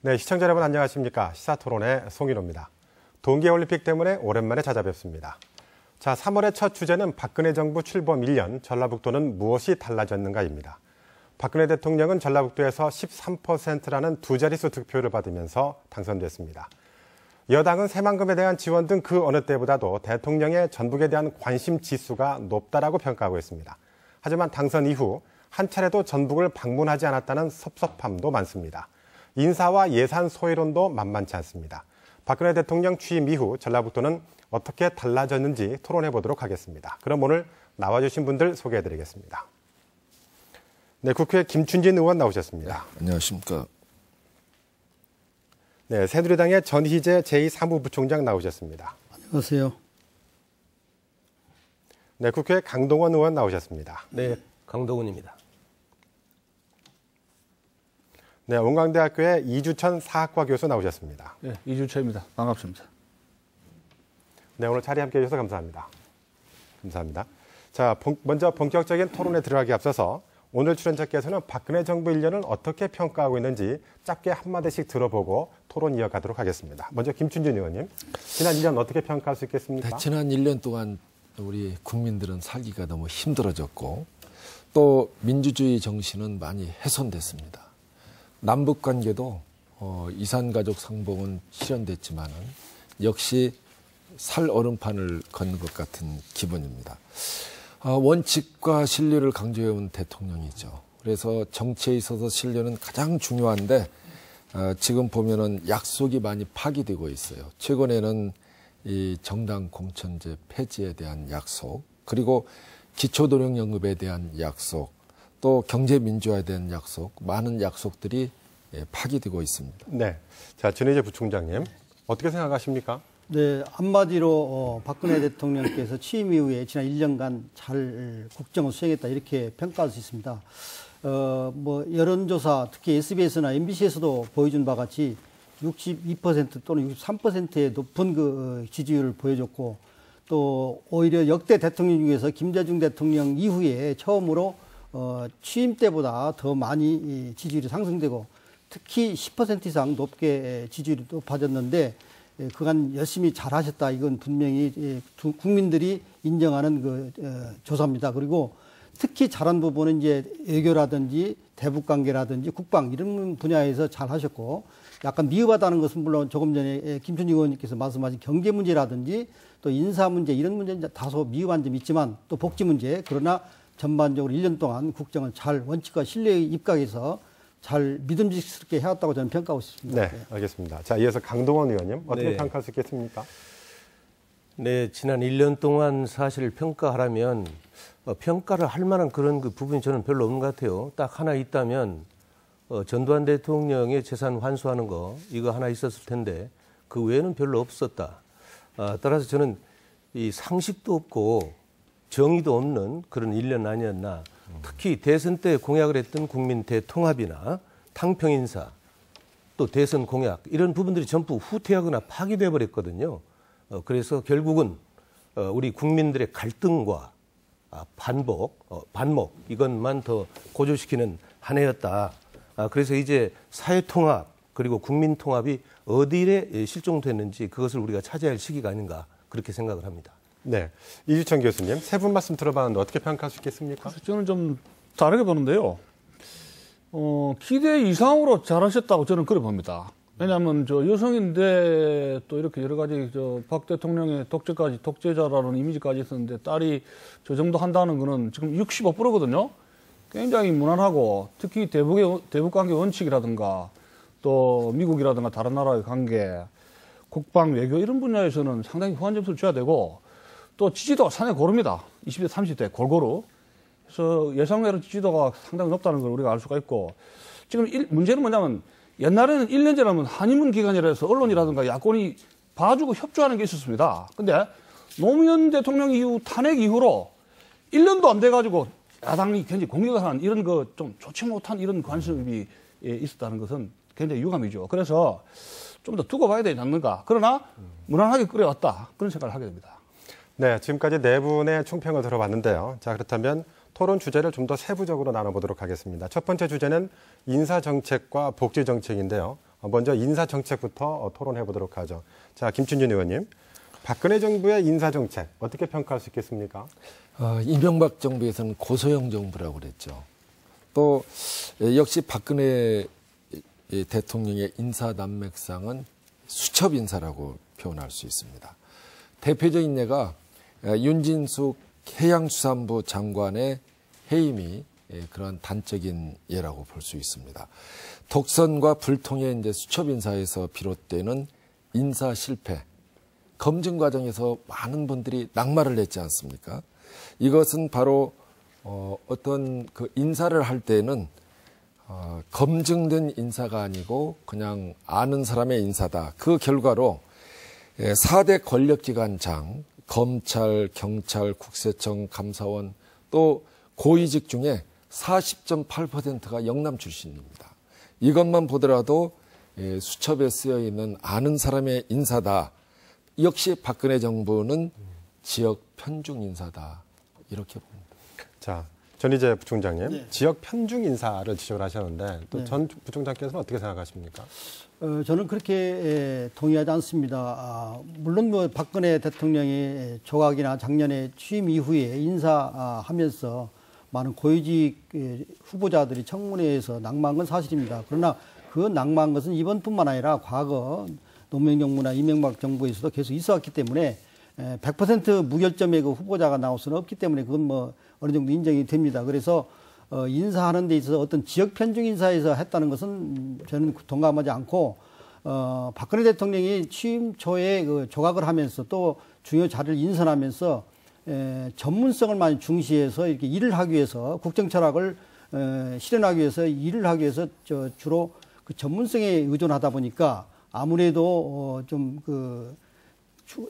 네, 시청자 여러분 안녕하십니까. 시사토론의 송일호입니다. 동계올림픽 때문에 오랜만에 찾아뵙습니다. 자, 3월의 첫 주제는 박근혜 정부 출범 1년, 전라북도는 무엇이 달라졌는가입니다. 박근혜 대통령은 전라북도에서 13%라는 두 자릿수 득표를 받으면서 당선됐습니다. 여당은 새만금에 대한 지원 등 그 어느 때보다도 대통령의 전북에 대한 관심 지수가 높다라고 평가하고 있습니다. 하지만 당선 이후 한 차례도 전북을 방문하지 않았다는 섭섭함도 많습니다. 인사와 예산 소외론도 만만치 않습니다. 박근혜 대통령 취임 이후 전라북도는 어떻게 달라졌는지 토론해 보도록 하겠습니다. 그럼 오늘 나와주신 분들 소개해 드리겠습니다. 네, 국회 김춘진 의원 나오셨습니다. 네, 안녕하십니까. 네, 새누리당의 전희재 제2사무부총장 나오셨습니다. 안녕하세요. 네, 국회 강동원 의원 나오셨습니다. 네, 강동원입니다. 네, 원광대학교의 이주천 사학과 교수 나오셨습니다. 네, 이주천입니다. 반갑습니다. 네, 오늘 자리 함께해 주셔서 감사합니다. 감사합니다. 자, 먼저 본격적인 토론에 들어가기 앞서서 오늘 출연자께서는 박근혜 정부 1년을 어떻게 평가하고 있는지 짧게 한마디씩 들어보고 토론 이어가도록 하겠습니다. 먼저 김춘진 의원님, 지난 1년 어떻게 평가할 수 있겠습니까? 네, 지난 1년 동안 우리 국민들은 살기가 너무 힘들어졌고 또 민주주의 정신은 많이 훼손됐습니다. 남북 관계도 이산가족 상봉은 실현됐지만은 역시 살 얼음판을 걷는 것 같은 기분입니다. 원칙과 신뢰를 강조해온 대통령이죠. 그래서 정치에 있어서 신뢰는 가장 중요한데 지금 보면은 약속이 많이 파기되고 있어요. 최근에는 이 정당 공천제 폐지에 대한 약속, 그리고 기초노령연금에 대한 약속, 또 경제민주화에 대한 약속, 많은 약속들이 파기되고 있습니다. 네, 자 전희재 부총장님 어떻게 생각하십니까? 네, 한마디로 박근혜 대통령께서 취임 이후에 지난 1년간 잘 국정을 수행했다 이렇게 평가할 수 있습니다. 뭐 여론조사 특히 SBS나 MBC에서도 보여준 바와 같이 62% 또는 63%의 높은 그 지지율을 보여줬고 또 오히려 역대 대통령 중에서 김대중 대통령 이후에 처음으로 취임 때보다 더 많이 지지율이 상승되고 특히 10% 이상 높게 지지율이 높아졌는데 그간 열심히 잘하셨다. 이건 분명히 국민들이 인정하는 그 조사입니다. 그리고 특히 잘한 부분은 이제 외교라든지 대북 관계라든지 국방 이런 분야에서 잘하셨고 약간 미흡하다는 것은 물론 조금 전에 김춘희 의원님께서 말씀하신 경제 문제라든지 또 인사 문제 이런 문제는 다소 미흡한 점이 있지만 또 복지 문제 그러나 전반적으로 1년 동안 국정을 잘 원칙과 신뢰에 입각해서 잘 믿음직스럽게 해왔다고 저는 평가하고 있습니다. 네, 알겠습니다. 자, 이어서 강동원 의원님 어떻게 평가할 수 있겠습니까? 네, 지난 1년 동안 사실 평가하라면 평가를 할 만한 그런 그 부분이 저는 별로 없는 것 같아요. 딱 하나 있다면 전두환 대통령의 재산 환수하는 거 이거 하나 있었을 텐데 그 외에는 별로 없었다. 따라서 저는 이 상식도 없고 정의도 없는 그런 1년 아니었나. 특히 대선 때 공약을 했던 국민 대통합이나 탕평인사 또 대선 공약 이런 부분들이 전부 후퇴하거나 파기돼 버렸거든요. 그래서 결국은 우리 국민들의 갈등과 반목 이것만 더 고조시키는 한 해였다. 그래서 이제 사회통합 그리고 국민통합이 어디에 실종됐는지 그것을 우리가 찾아야 할 시기가 아닌가 그렇게 생각을 합니다. 네, 이주천 교수님 세 분 말씀 들어봤는데 어떻게 평가할 수 있겠습니까? 저는 좀 다르게 보는데요. 기대 이상으로 잘하셨다고 저는 그래 봅니다. 왜냐하면 저 여성인데 또 이렇게 여러 가지 박 대통령의 독재자라는 이미지까지 있었는데 딸이 저 정도 한다는 거는 지금 65%거든요. 굉장히 무난하고 특히 대북 관계 원칙이라든가 또 미국이라든가 다른 나라의 관계, 국방 외교 이런 분야에서는 상당히 후한 점수를 줘야 되고 또 지지도가 상당히 고릅니다. 20대, 30대 골고루. 그래서 예상외로 지지도가 상당히 높다는 걸 우리가 알 수가 있고 지금 문제는 뭐냐면 옛날에는 1년 전에는 한의문 기간이라 해서 언론이라든가 야권이 봐주고 협조하는 게 있었습니다. 근데 노무현 대통령 이후 탄핵 이후로 1년도 안 돼가지고 야당이 굉장히 공격을 하는 이런 거 좀 좋지 못한 이런 관습이 있었다는 것은 굉장히 유감이죠. 그래서 좀 더 두고 봐야 되지 않는가. 그러나 무난하게 끌어왔다. 그런 생각을 하게 됩니다. 네, 지금까지 네 분의 총평을 들어봤는데요. 자, 그렇다면 토론 주제를 좀 더 세부적으로 나눠보도록 하겠습니다. 첫 번째 주제는 인사정책과 복지정책인데요. 먼저 인사정책부터 토론해 보도록 하죠. 자, 김춘진 의원님. 박근혜 정부의 인사정책 어떻게 평가할 수 있겠습니까? 이명박 정부에서는 고소형 정부라고 그랬죠. 또 역시 박근혜 대통령의 인사 난맥상은 수첩 인사라고 표현할 수 있습니다. 대표적인 예가 윤진숙 해양수산부 장관의 해임이 그런 단적인 예라고 볼 수 있습니다. 독선과 불통의 이제 수첩 인사에서 비롯되는 인사 실패, 검증 과정에서 많은 분들이 낙마를 했지 않습니까? 이것은 바로 어떤 그 인사를 할 때는 검증된 인사가 아니고 그냥 아는 사람의 인사다. 그 결과로 4대 권력기관장, 검찰, 경찰, 국세청, 감사원 또 고위직 중에 40.8%가 영남 출신입니다. 이것만 보더라도 수첩에 쓰여 있는 아는 사람의 인사다. 역시 박근혜 정부는 지역 편중 인사다. 이렇게 봅니다. 자, 전희재 부총장님, 네. 지역 편중 인사를 지적을 하셨는데 또 네. 전 부총장께서는 어떻게 생각하십니까? 저는 그렇게 동의하지 않습니다. 물론 뭐 박근혜 대통령의 조각이나 작년에 취임 이후에 인사하면서 많은 고위직 후보자들이 청문회에서 낙마한 건 사실입니다. 그러나 그 낙마한 것은 이번뿐만 아니라 과거 노무현 정부나 이명박 정부에서도 계속 있어왔기 때문에 100% 무결점의 그 후보자가 나올 수는 없기 때문에 그건 뭐 어느 정도 인정이 됩니다. 그래서 인사하는 데 있어서 어떤 지역 편중 인사에서 했다는 것은 저는 동감하지 않고 박근혜 대통령이 취임 초에 그 조각을 하면서 또 중요 자료를 인선하면서 전문성을 많이 중시해서 이렇게 일을 하기 위해서 국정 철학을 실현하기 위해서 일을 하기 위해서 주로 그 전문성에 의존하다 보니까 아무래도 좀 그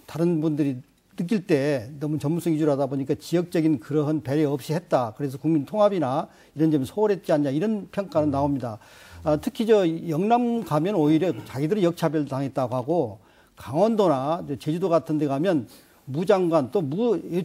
다른 분들이 느낄 때 너무 전문성 위주로 하다 보니까 지역적인 그러한 배려 없이 했다. 그래서 국민 통합이나 이런 점이 소홀했지 않냐 이런 평가는 나옵니다. 특히 영남 가면 오히려 자기들이 역차별 당했다고 하고 강원도나 제주도 같은 데 가면 무장관 또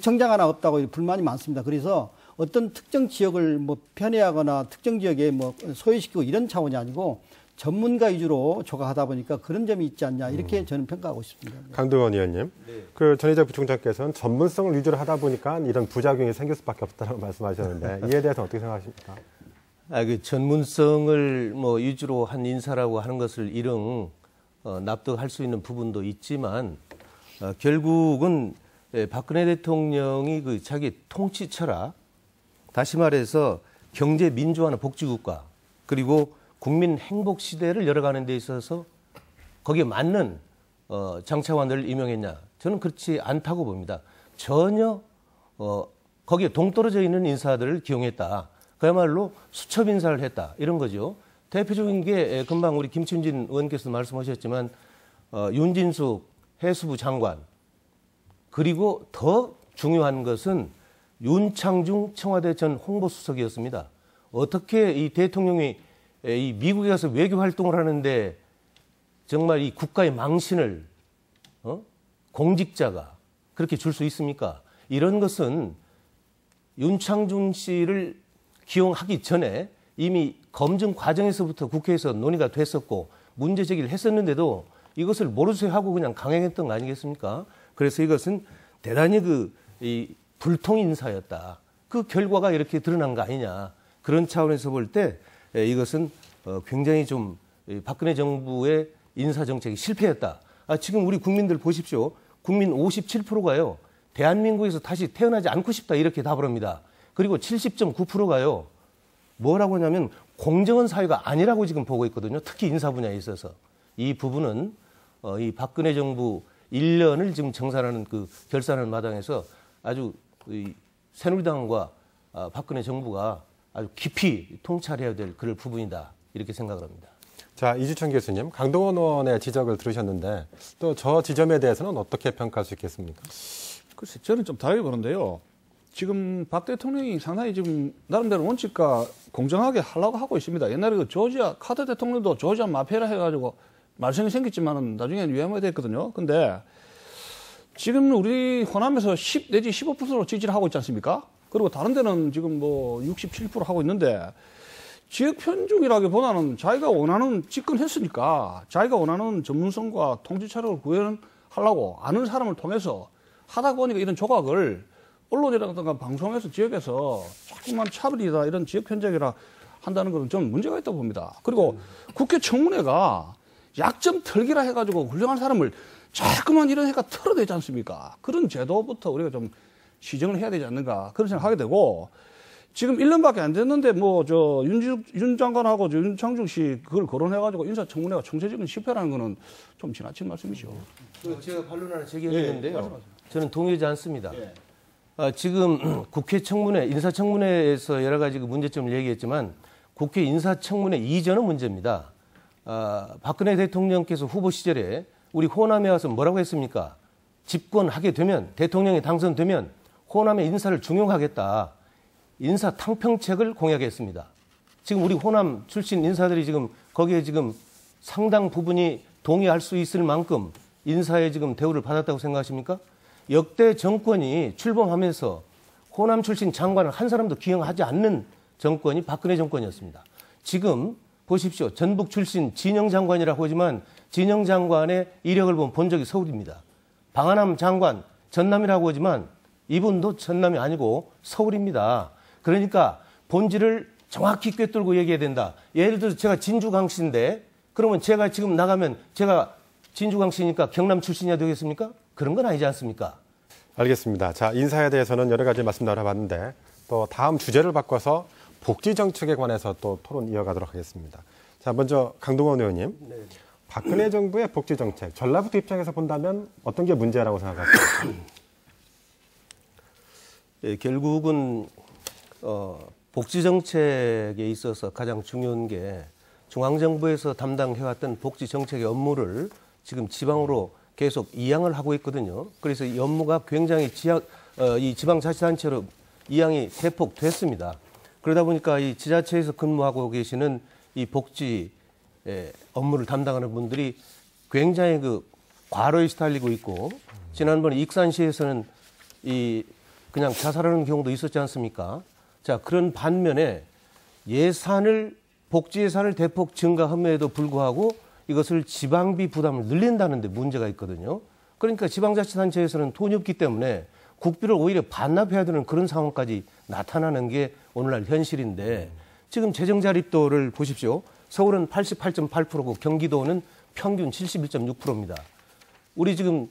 청장 하나 없다고 불만이 많습니다. 그래서 어떤 특정 지역을 뭐 편애하거나 특정 지역에 뭐 소외시키고 이런 차원이 아니고 전문가 위주로 조각하다 보니까 그런 점이 있지 않냐 이렇게 저는 평가하고 싶습니다. 강동원 의원님, 네. 그 전희재 부총장께서는 전문성을 위주로 하다 보니까 이런 부작용이 생길 수밖에 없다고 말씀하셨는데 이에 대해서 어떻게 생각하십니까? 그 전문성을 뭐 위주로 한 인사라고 하는 것을 일응 납득할 수 있는 부분도 있지만 결국은 박근혜 대통령이 그 자기 통치 철학, 다시 말해서 경제 민주화나 복지국가 그리고 국민 행복 시대를 열어가는 데 있어서 거기에 맞는 장차관들을 임명했냐? 저는 그렇지 않다고 봅니다. 전혀 거기에 동떨어져 있는 인사들을 기용했다. 그야말로 수첩 인사를 했다. 이런 거죠. 대표적인 게 금방 우리 김춘진 의원께서 말씀하셨지만 윤진숙 해수부 장관 그리고 더 중요한 것은 윤창중 청와대 전 홍보수석이었습니다. 어떻게 이 대통령이 이 미국에 가서 외교 활동을 하는데 정말 이 국가의 망신을 공직자가 그렇게 줄 수 있습니까? 이런 것은 윤창중 씨를 기용하기 전에 이미 검증 과정에서부터 국회에서 논의가 됐었고 문제 제기를 했었는데도 이것을 모르쇠 하고 그냥 강행했던 거 아니겠습니까? 그래서 이것은 대단히 이 불통 인사였다. 그 결과가 이렇게 드러난 거 아니냐. 그런 차원에서 볼 때 이것은 굉장히 좀 박근혜 정부의 인사정책이 실패했다. 지금 우리 국민들 보십시오. 국민 57%가요. 대한민국에서 다시 태어나지 않고 싶다 이렇게 답을 합니다. 그리고 70.9%가요. 뭐라고 하냐면 공정한 사회가 아니라고 지금 보고 있거든요. 특히 인사 분야에 있어서. 이 부분은 이 박근혜 정부 1년을 지금 정산하는 그 결산하는 마당에서 아주 새누리당과 박근혜 정부가 아주 깊이 통찰해야 될 그럴 부분이다. 이렇게 생각을 합니다. 자, 이주천 교수님, 강동원 의원의 지적을 들으셨는데 또 저 지점에 대해서는 어떻게 평가할 수 있겠습니까? 글쎄, 저는 좀 다르게 보는데요. 지금 박 대통령이 상당히 지금 나름대로 원칙과 공정하게 하려고 하고 있습니다. 옛날에 그 조지아 카터 대통령도 조지아 마피아라 해가지고 말썽이 생겼지만은 나중에는 유행이 됐거든요. 근데 지금 우리 호남에서 10 내지 15%로 지지를 하고 있지 않습니까? 그리고 다른 데는 지금 뭐 67% 하고 있는데 지역 편중이라기보다는 자기가 원하는 집권했으니까 자기가 원하는 전문성과 통치 차력을 구현하려고 아는 사람을 통해서 하다 보니까 이런 조각을 언론이라든가 방송에서 지역에서 자꾸만 차별이다 이런 지역 편적이라 한다는 것은 좀 문제가 있다고 봅니다. 그리고 국회 청문회가 약점 털기라 해가지고 훌륭한 사람을 자꾸만 이런 해가 털어내지 않습니까? 그런 제도부터 우리가 좀 시정을 해야 되지 않는가 그런 생각하게 되고 지금 1년밖에 안 됐는데 윤 장관하고 윤창중 씨 그걸 거론해가지고 인사청문회가 총체적인 실패라는 거는 좀 지나친 말씀이죠. 제가 반론 하나 제기했는데요. 저는 동의하지 않습니다. 지금 국회 청문회, 인사청문회에서 여러 가지 그 문제점을 얘기했지만 국회 인사청문회 이전은 문제입니다. 박근혜 대통령께서 후보 시절에 우리 호남에 와서 뭐라고 했습니까? 집권하게 되면, 대통령이 당선되면 호남의 인사를 중용하겠다. 인사 탕평책을 공약했습니다. 지금 우리 호남 출신 인사들이 지금 거기에 지금 상당 부분이 동의할 수 있을 만큼 인사에 지금 대우를 받았다고 생각하십니까? 역대 정권이 출범하면서 호남 출신 장관을 한 사람도 기용하지 않는 정권이 박근혜 정권이었습니다. 지금 보십시오. 전북 출신 진영 장관이라고 하지만 진영 장관의 이력을 보면 본 적이 서울입니다. 방한남 장관 전남이라고 하지만 이분도 전남이 아니고 서울입니다. 그러니까 본질을 정확히 꿰뚫고 얘기해야 된다. 예를 들어서 제가 진주광씨인데 그러면 제가 지금 나가면 제가 진주광씨니까 경남 출신이야 되겠습니까? 그런 건 아니지 않습니까? 알겠습니다. 자, 인사에 대해서는 여러 가지 말씀 나눠봤는데 또 다음 주제를 바꿔서 복지 정책에 관해서 또 토론 이어가도록 하겠습니다. 자, 먼저 강동원 의원님. 네. 박근혜 정부의 복지 정책, 전라북도 입장에서 본다면 어떤 게 문제라고 생각하세요? 예, 결국은 복지 정책에 있어서 가장 중요한 게 중앙정부에서 담당해왔던 복지 정책의 업무를 지금 지방으로 계속 이양을 하고 있거든요. 그래서 이 업무가 굉장히 이 지방자치단체로 이양이 대폭 됐습니다. 그러다 보니까 이 지자체에서 근무하고 계시는 이 복지 업무를 담당하는 분들이 굉장히 그 과로에 시달리고 있고 지난번에 익산시에서는 그냥 자살하는 경우도 있었지 않습니까? 자, 그런 반면에 복지 예산을 대폭 증가함에도 불구하고 이것을 지방비 부담을 늘린다는 데 문제가 있거든요. 그러니까 지방자치단체에서는 돈이 없기 때문에 국비를 오히려 반납해야 되는 그런 상황까지 나타나는 게 오늘날 현실인데 지금 재정자립도를 보십시오. 서울은 88.8%고 경기도는 평균 71.6%입니다. 우리 지금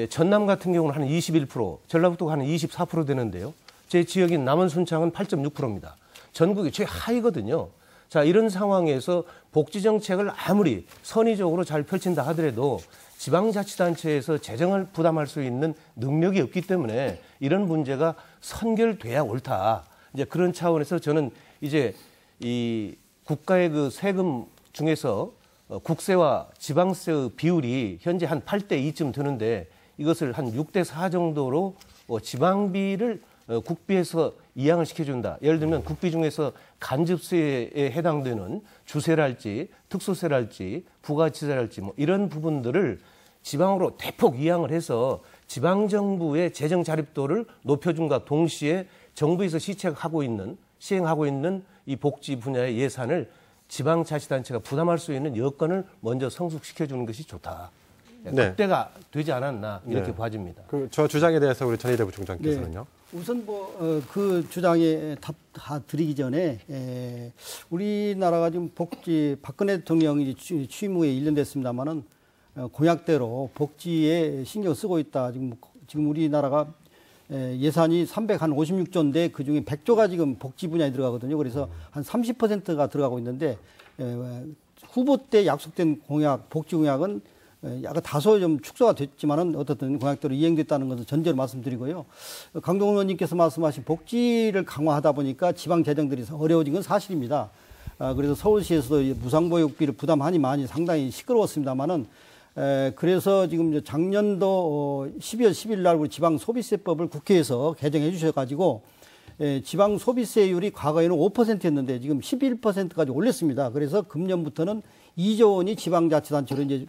전남 같은 경우는 한 21%, 전라북도가 한 24% 되는데요. 제 지역인 남원 순창은 8.6%입니다. 전국이 최하위거든요. 자, 이런 상황에서 복지정책을 아무리 선의적으로 잘 펼친다 하더라도 지방자치단체에서 재정을 부담할 수 있는 능력이 없기 때문에 이런 문제가 선결돼야 옳다. 이제 그런 차원에서 저는 이제 이 국가의 그 세금 중에서 국세와 지방세의 비율이 현재 한 8대 2쯤 되는데 이것을 한 6대 4 정도로 지방비를 국비에서 이양을 시켜준다. 예를 들면 국비 중에서 간접세에 해당되는 주세랄지 특수세랄지 부가치세랄지 뭐 이런 부분들을 지방으로 대폭 이양을 해서 지방정부의 재정 자립도를 높여준과 동시에 정부에서 시행하고 있는 이 복지 분야의 예산을 지방자치단체가 부담할 수 있는 여건을 먼저 성숙시켜주는 것이 좋다. 네. 그때가 되지 않았나 이렇게 네. 봐집니다. 저 주장에 대해서 우리 전희대 부총장께서는요. 네. 우선 그 주장에 답 드리기 전에 우리나라가 지금 박근혜 대통령이 취임 후에 1년 됐습니다만은 공약대로 복지에 신경 쓰고 있다. 지금 우리나라가 예산이 356조인데 그중에 100조가 지금 복지 분야에 들어가거든요. 그래서 한 30%가 들어가고 있는데 후보 때 약속된 복지 공약은 약간 다소 좀 축소가 됐지만은 어떻든 공약대로 이행됐다는 것을 전제로 말씀드리고요. 강동원 의원님께서 말씀하신 복지를 강화하다 보니까 지방 재정들이 어려워진 건 사실입니다. 그래서 서울시에서도 무상보육비를 부담하니 상당히 시끄러웠습니다만은 그래서 지금 작년도 12월 10일 날 우리 지방소비세법을 국회에서 개정해 주셔가지고 지방 소비세율이 과거에는 5%였는데 지금 11%까지 올렸습니다. 그래서 금년부터는 2조 원이 지방자치단체로 이제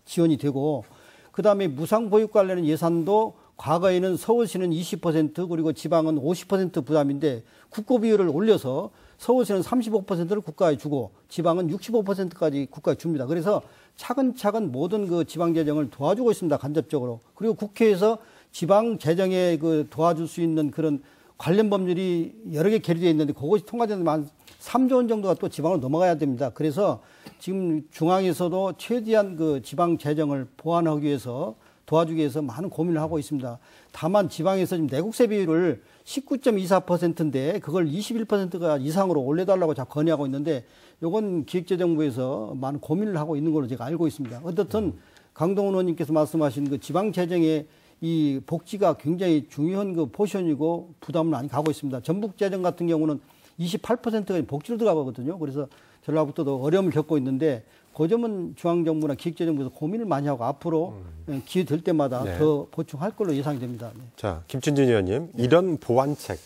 지원이 되고, 그 다음에 무상보육 관련 예산도 과거에는 서울시는 20% 그리고 지방은 50% 부담인데 국고 비율을 올려서 서울시는 35%를 국가에 주고 지방은 65%까지 국가에 줍니다. 그래서 차근차근 모든 그 지방 재정을 도와주고 있습니다. 간접적으로. 그리고 국회에서 지방 재정에 그 도와줄 수 있는 그런 관련 법률이 여러 개 계류되어 있는데 그것이 통과되면 한 3조 원 정도가 또 지방으로 넘어가야 됩니다. 그래서 지금 중앙에서도 최대한 그 지방 재정을 보완하기 위해서 도와주기 위해서 많은 고민을 하고 있습니다. 다만 지방에서 지금 내국세 비율을 19.24%인데 그걸 21%가 이상으로 올려달라고 자꾸 건의하고 있는데 이건 기획재정부에서 많은 고민을 하고 있는 걸로 제가 알고 있습니다. 어떻든 강동원 의원님께서 말씀하신 그 지방 재정의 이 복지가 굉장히 중요한 그 포션이고 부담을 많이 가고 있습니다. 전북 재정 같은 경우는 28%가 복지로 들어가거든요. 그래서 전라북도도 어려움을 겪고 있는데 그 점은 중앙정부나 기획재정부에서 고민을 많이 하고 앞으로 기회 될 때마다 네. 더 보충할 걸로 예상이 됩니다. 네. 자, 김춘진 의원님, 이런 보완책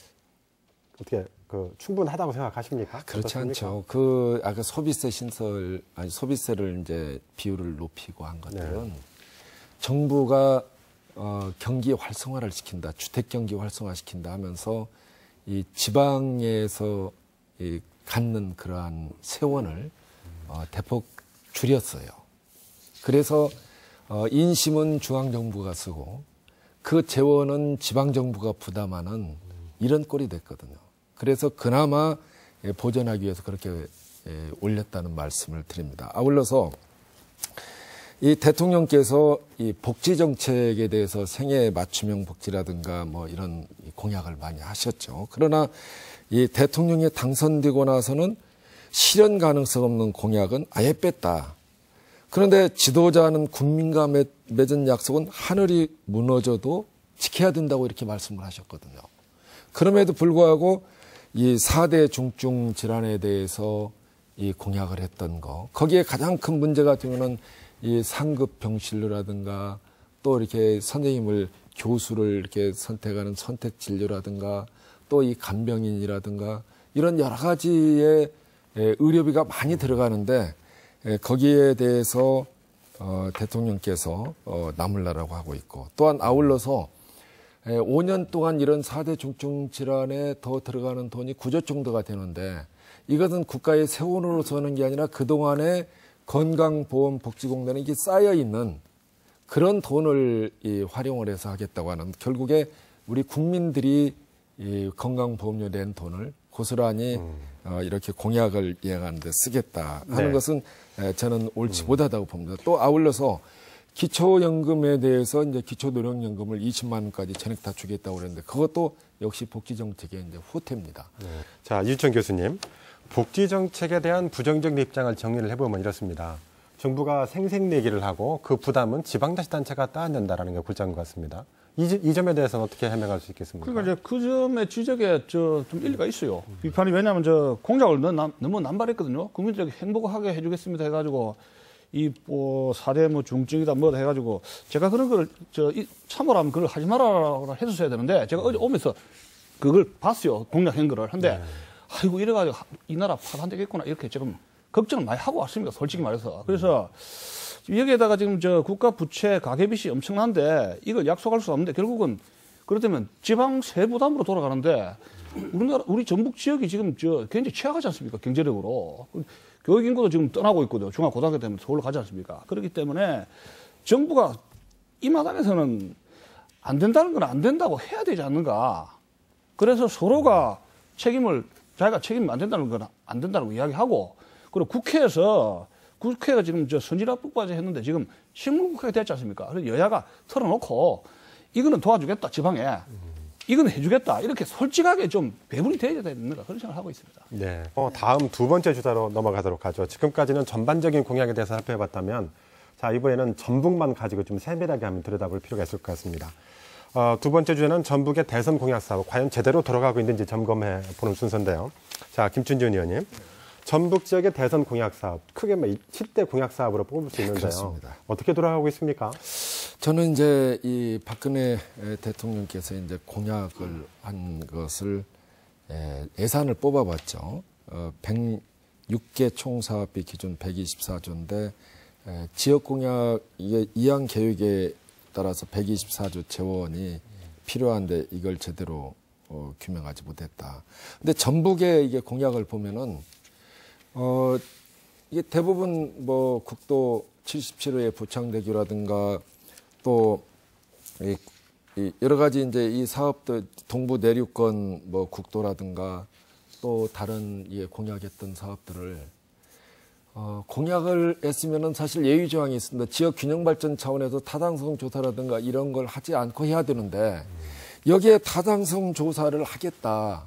어떻게 충분하다고 생각하십니까? 그렇지 어떻습니까? 않죠. 아까 소비세 소비세를 이제 비율을 높이고 한 것들은 정부가 경기 활성화를 시킨다, 주택 경기 활성화 시킨다 하면서 이 지방에서 갖는 그러한 세원을 대폭 줄였어요. 그래서 인심은 중앙정부가 쓰고 그 재원은 지방정부가 부담하는 이런 꼴이 됐거든요. 그래서 그나마 보전하기 위해서 그렇게 올렸다는 말씀을 드립니다. 아울러서 이 대통령께서 이 복지 정책에 대해서 생애 맞춤형 복지라든가 뭐 이런 공약을 많이 하셨죠. 그러나 이 대통령이 당선되고 나서는 실현 가능성 없는 공약은 아예 뺐다. 그런데 지도자는 국민과 맺은 약속은 하늘이 무너져도 지켜야 된다고 이렇게 말씀을 하셨거든요. 그럼에도 불구하고 이 4대 중증 질환에 대해서 이 공약을 했던 거, 거기에 가장 큰 문제가 되면은 이 상급 병실료라든가 또 이렇게 선생님을 교수를 이렇게 선택하는 선택 진료라든가 또 이 간병인이라든가 이런 여러 가지의 의료비가 많이 들어가는데 거기에 대해서 대통령께서 나물라라고 하고 있고 또한 아울러서 5년 동안 이런 4대 중증 질환에 더 들어가는 돈이 9조 정도가 되는데 이것은 국가의 세원으로 서는 게 아니라 그동안에 건강보험복지공단에 이게 쌓여있는 그런 돈을 활용을 해서 하겠다고 하는 결국에 우리 국민들이 이 건강보험료 낸 돈을 고스란히 이렇게 공약을 이행하는 데 쓰겠다 하는 것은 저는 옳지 못하다고 봅니다. 또 아울러서 기초연금에 대해서 이제 기초노령연금을 20만 원까지 전액 다 주겠다고 그랬는데 그것도 역시 복지정책의 이제 후퇴입니다. 자, 유천 교수님, 복지정책에 대한 부정적인 입장을 정리를 해보면 이렇습니다. 정부가 생색내기를 하고 그 부담은 지방자치단체가 따야 된다는 게 골자인 것 같습니다. 이 점에 대해서는 어떻게 해명할 수 있겠습니까? 그러니까 이제 그 점의 지적에 좀 일리가 있어요. 비판이 왜냐하면 공약을 너무 남발했거든요. 국민들에게 행복하게 해주겠습니다 해가지고 이 4대 중증이다 뭐다 해가지고 제가 그런 걸 참고라면 그걸 하지 말아라 해줬어야 되는데 제가 어제 오면서 그걸 봤어요. 공약한 거를. 근데 아이고 이래가지고 이 나라 파산되겠구나 이렇게 지금 걱정을 많이 하고 왔습니다. 솔직히 말해서. 그래서 여기에다가 지금 국가 부채 가계빚이 엄청난데 이걸 약속할 수 없는데 결국은 그렇다면 지방 세부담으로 돌아가는데 우리 전북 지역이 지금 굉장히 취약하지 않습니까? 경제력으로. 교육 인구도 지금 떠나고 있거든요. 중학 고등학교 때문에 서울로 가지 않습니까? 그렇기 때문에 정부가 이 마당에서는 안 된다는 건 안 된다고 해야 되지 않는가. 그래서 서로가 자기가 책임이 안 된다는 건 안 된다는 거 이야기하고 그리고 국회가 지금 선진화법까지 했는데 지금 식물국회가 됐지 않습니까? 그래서 여야가 털어놓고 이거는 도와주겠다, 지방에. 이건 해주겠다. 이렇게 솔직하게 좀 배분이 돼야 된다. 그런 생각을 하고 있습니다. 네. 다음 두 번째 주자로 넘어가도록 하죠. 지금까지는 전반적인 공약에 대해서 살펴봤다면 자, 이번에는 전북만 가지고 좀 세밀하게 한번 들여다볼 필요가 있을 것 같습니다. 두 번째 주제는 전북의 대선 공약 사업 과연 제대로 돌아가고 있는지 점검해 보는 순서인데요. 자, 김춘진 의원님. 전북 지역의 대선 공약 사업, 크게 7대 공약 사업으로 뽑을 수 있는데요. 그렇습니다. 어떻게 돌아가고 있습니까? 저는 이제 이 박근혜 대통령께서 이제 공약을 한 것을 예산을 뽑아봤죠. 106개 총사업비 기준 124조인데 지역 공약 이양 계획에 따라서 124조 재원이 필요한데 이걸 제대로 규명하지 못했다. 근데 전북의 이게 공약을 보면은 이게 대부분 뭐 국도 77호의 부창대교라든가 또 이 여러 가지 이제 이 사업들 동부 내륙권 뭐 국도라든가 또 다른 공약했던 사업들을 공약을 했으면은 사실 예외 조항이 있습니다. 지역 균형 발전 차원에서 타당성 조사라든가 이런 걸 하지 않고 해야 되는데 여기에 타당성 조사를 하겠다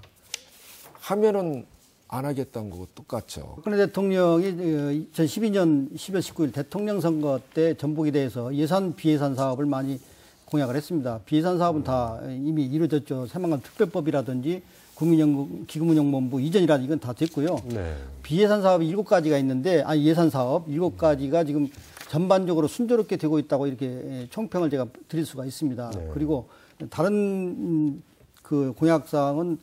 하면은 안 하겠다는 거고 똑같죠. 박근혜 대통령이 2012년 10월 19일 대통령 선거 때 전북에 대해서 예산 비예산 사업을 많이 공약을 했습니다. 비예산 사업은 다 이미 이루어졌죠. 새만금 특별법이라든지 기금운용본부 이전이라든지 이건 다 됐고요. 네. 비예산 사업이 7가지가 있는데, 예산 사업 7가지가 지금 전반적으로 순조롭게 되고 있다고 이렇게 총평을 제가 드릴 수가 있습니다. 네. 그리고 다른 그 공약사항은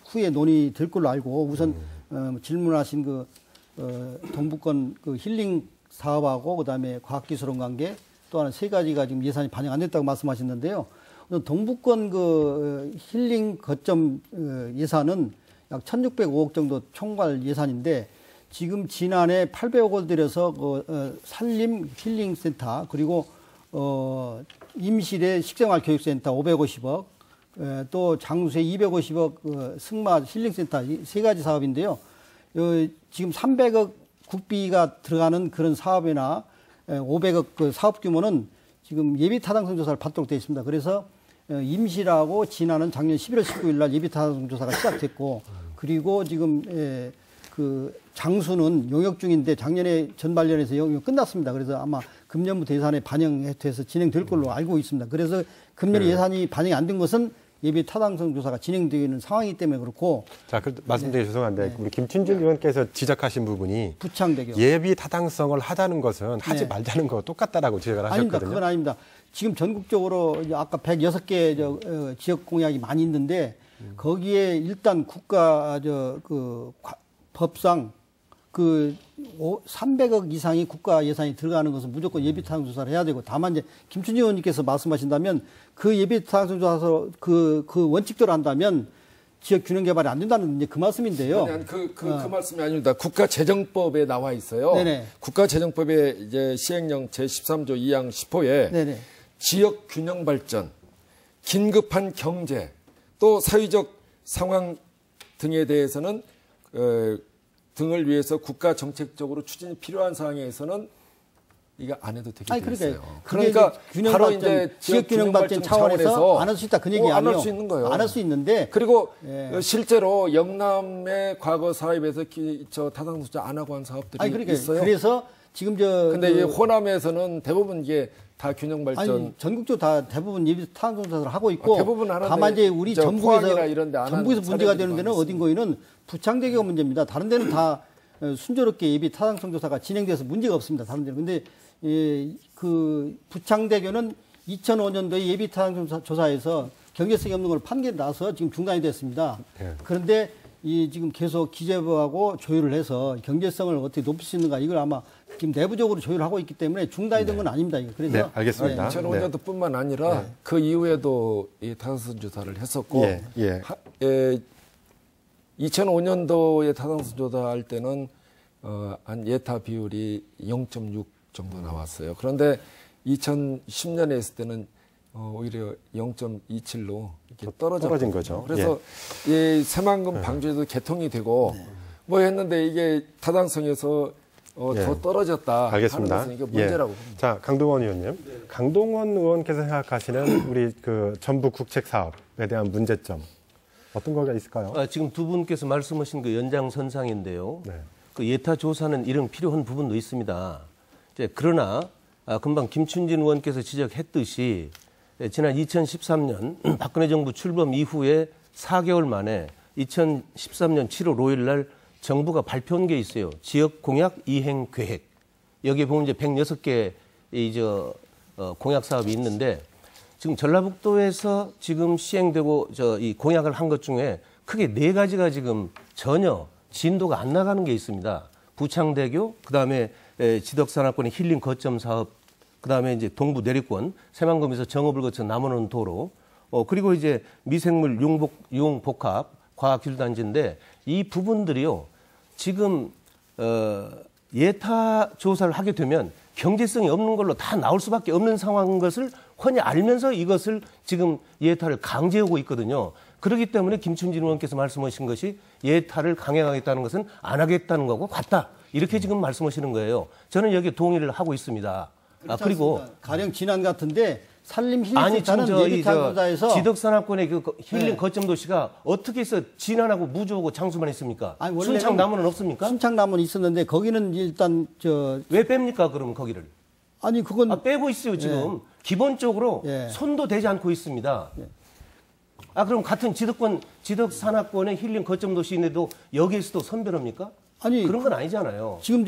후에 논의될 걸로 알고 우선 질문하신 동북권 힐링 사업하고 그다음에 과학기술원 관계 또 하나 3가지가 지금 예산이 반영 안 됐다고 말씀하셨는데요. 동북권 힐링 거점 예산은 약 1,605억 정도 총괄 예산인데 지금 지난해 800억을 들여서 산림 힐링센터 그리고 임실의 식생활 교육센터 550억 또 장수에 250억 승마 힐링센터 3가지 사업인데요. 지금 300억 국비가 들어가는 그런 사업이나 500억 사업 규모는 지금 예비 타당성 조사를 받도록 되어 있습니다. 그래서 임실하고 진안은 작년 11월 19일 날 예비 타당성 조사가 시작됐고 그리고 지금 장수는 용역 중인데 작년에 전반년에서 용역 끝났습니다. 그래서 아마 금년부터 예산에 반영돼서 진행될 걸로 알고 있습니다. 그래서 금년에 예산이 반영이 안 된 것은 예비 타당성 조사가 진행되는 상황이기 때문에 그렇고. 자, 말씀드리기 죄송한데 우리 김춘준 의원께서 지적하신 부분이 부창대교 예비 타당성을 하자는 것은 하지 말자는 거 똑같다라고 지적을 하셨거든요. 아닙니다. 그건 아닙니다. 지금 전국적으로 아까 106개 지역 공약이 많이 있는데 거기에 일단 국가 법상 300억 이상이 국가 예산이 들어가는 것은 무조건 예비 타당성 조사를 해야 되고 다만 이제 김춘희 의원님께서 말씀하신다면 그 예비 타당성 조사서 그 원칙대로 한다면 지역 균형 개발이 안 된다는 이제 그 말씀인데요. 아니, 그 말씀이 아닙니다. 국가재정법에 나와 있어요. 네네. 국가재정법의 이제 시행령 제13조 2항 10호에 네네. 지역 균형 발전, 긴급한 경제, 또 사회적 상황 등에 대해서는 등을 위해서 국가 정책적으로 추진이 필요한 상황에서는 이거 안 해도 되게 돼 있어요. 그러니까 바로 이제 지역 균형 발전 차원에서 안 할 수 있다 그 얘기 아니에요. 안 할 수 있는 거예요. 안 할 수 있는데 그리고 실제로 영남의 과거 사업에서 타당성 조사 안 하고 한 사업들이 있어요. 그래서 지금 근데 이 호남에서는 대부분 이게 다 균형 발전. 전국적으로 다 대부분 예비 타당성 조사를 하고 있고 대부분 하는데 다만 이제 우리 전북에서 전북에서 문제가 되는 데는 어딘 거에는 부창대교가 문제입니다. 다른 데는 다 순조롭게 예비 타당성 조사가 진행돼서 문제가 없습니다. 다른 데는. 근데 부창대교는 2005년도에 예비 타당성 조사에서 경제성이 없는 걸 판결이 나서 지금 중단이 됐습니다. 네. 그런데 지금 계속 기재부하고 조율을 해서 경제성을 어떻게 높일 수 있는가 이걸 아마 지금 내부적으로 조율하고 있기 때문에 중단이 된 건 아닙니다. 그래서 네, 알겠습니다. 2005년도뿐만 아니라 그 이후에도 이 타당성 조사를 했었고 2005년도에 타당성 조사할 때는 한 예타 비율이 0.6 정도 나왔어요. 그런데 2010년에 했을 때는 오히려 0.27로 이렇게 떨어진 거죠. 그래서 이 새만금 방주에도 개통이 되고 뭐 했는데 이게 타당성에서 더 떨어졌다. 알겠습니다. 하는 것은 이게 문제라고 봅니다. 자, 강동원 의원님. 강동원 의원께서 생각하시는 우리 전북 국책 사업에 대한 문제점 어떤 거가 있을까요? 지금 두 분께서 말씀하신 그 연장선상인데요. 네. 그 예타 조사는 이런 필요한 부분도 있습니다. 그러나 금방 김춘진 의원께서 지적했듯이 지난 2013년 박근혜 정부 출범 이후에 4개월 만에 2013년 7월 5일 날 정부가 발표한 게 있어요. 지역 공약 이행 계획. 여기에 보면 이제 106개 공약 사업이 있는데 지금 전라북도에서 지금 시행되고 이 공약을 한 것 중에 크게 4가지가 지금 전혀 진도가 안 나가는 게 있습니다. 부창대교, 그다음에 지덕산악권의 힐링 거점 사업 그다음에 이제 동부 내리권, 새만금에서 정읍을 거쳐 남원은 도로, 그리고 이제 미생물 용 복합 과학기술단지인데 이 부분들이요 지금 예타 조사를 하게 되면 경제성이 없는 걸로 다 나올 수밖에 없는 상황인 것을 훤히 알면서 이것을 지금 예타를 강제하고 있거든요. 그렇기 때문에 김춘진 의원께서 말씀하신 것이 예타를 강행하겠다는 것은 안 하겠다는 거고 같다. 이렇게 지금 말씀하시는 거예요. 저는 여기에 동의를 하고 있습니다. 그리고 가령 진안 같은데 산림 아니 지금 힐링센터는 예비타구자에서 지덕산악권의 그 힐링 거점 도시가 어떻게 해서 진안하고 무주하고 장수만 있습니까? 순창 남원은 없습니까? 순창 남원은 있었는데 거기는 일단 왜 뺍니까 그럼 거기를? 아니 그건 빼고 있어요 지금. 기본적으로 손도 대지 않고 있습니다. 그럼 같은 지덕산악권의 힐링 거점 도시인데도 여기에서도 선별합니까? 아니 그런 건 아니잖아요. 지금